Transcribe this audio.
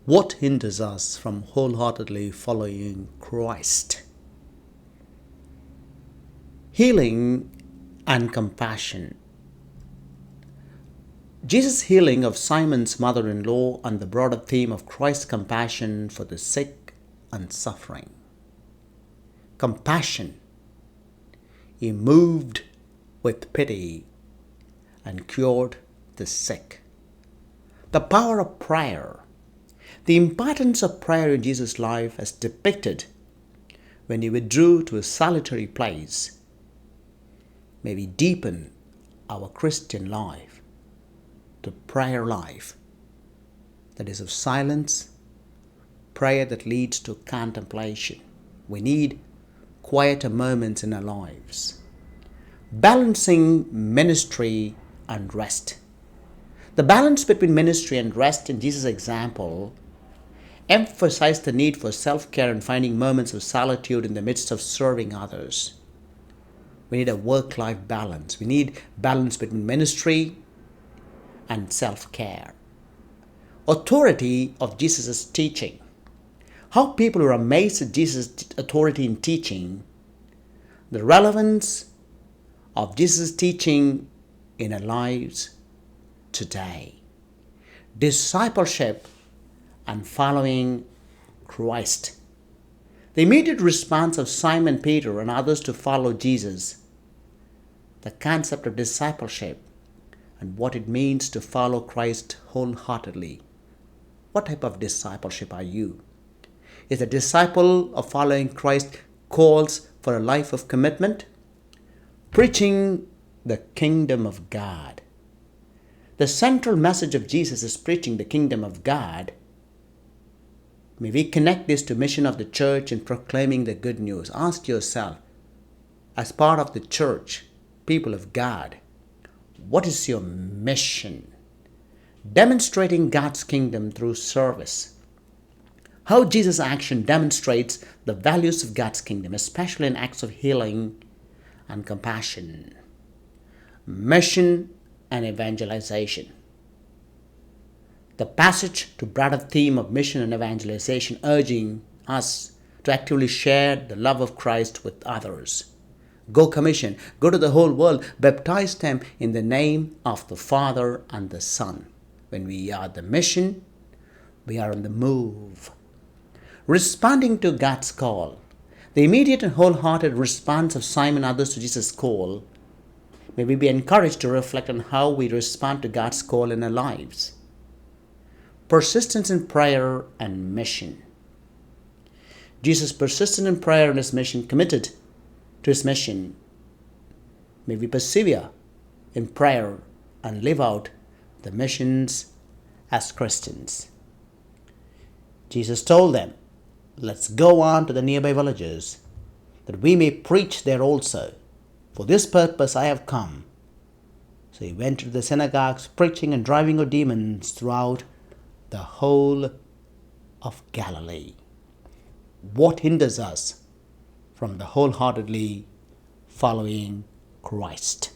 What hinders us from wholeheartedly following Christ? Healing and compassion. Jesus' healing of Simon's mother-in-law and the broader theme of Christ's compassion for the sick and suffering. Compassion. He moved with pity and cured the sick. The power of prayer. The importance of prayer in Jesus' life as depicted when he withdrew to a solitary place may we deepen our Christian life to prayer life that is of silence, prayer that leads to contemplation. We need quieter moments in our lives. Balancing ministry and rest. The balance between ministry and rest in Jesus' example emphasized the need for self-care and finding moments of solitude in the midst of serving others. We need a work-life balance. We need balance between ministry and self-care. Authority of Jesus' teaching. How people were amazed at Jesus' authority in teaching. The relevance of Jesus' teaching in our lives today. Discipleship and following Christ. The immediate response of Simon Peter and others to follow Jesus. The concept of discipleship and what it means to follow Christ wholeheartedly. What type of discipleship are you? Is a disciple of following Christ calls for a life of commitment? Preaching the kingdom of God. The central message of Jesus is preaching the kingdom of God. May we connect this to mission of the church in proclaiming the good news. Ask yourself, as part of the church, people of God, what is your mission? Demonstrating God's kingdom through service. How Jesus' action demonstrates the values of God's kingdom, especially in acts of healing and compassion. Mission and evangelization. The passage to broader theme of mission and evangelization, urging us to actively share the love of Christ with others. Go commission, go to the whole world, baptize them in the name of the Father and the Son. When we are the mission, we are on the move. Responding to God's call. The immediate and wholehearted response of Simon and others to Jesus' call. May we be encouraged to reflect on how we respond to God's call in our lives. Persistence in prayer and mission. Jesus persisted in prayer and his mission, committed to his mission. May we persevere in prayer and live out the missions as Christians. Jesus told them, let's go on to the nearby villages, that we may preach there also. For this purpose I have come. So he went to the synagogues, preaching and driving out demons throughout the whole of Galilee. What hinders us from the wholeheartedly following Christ?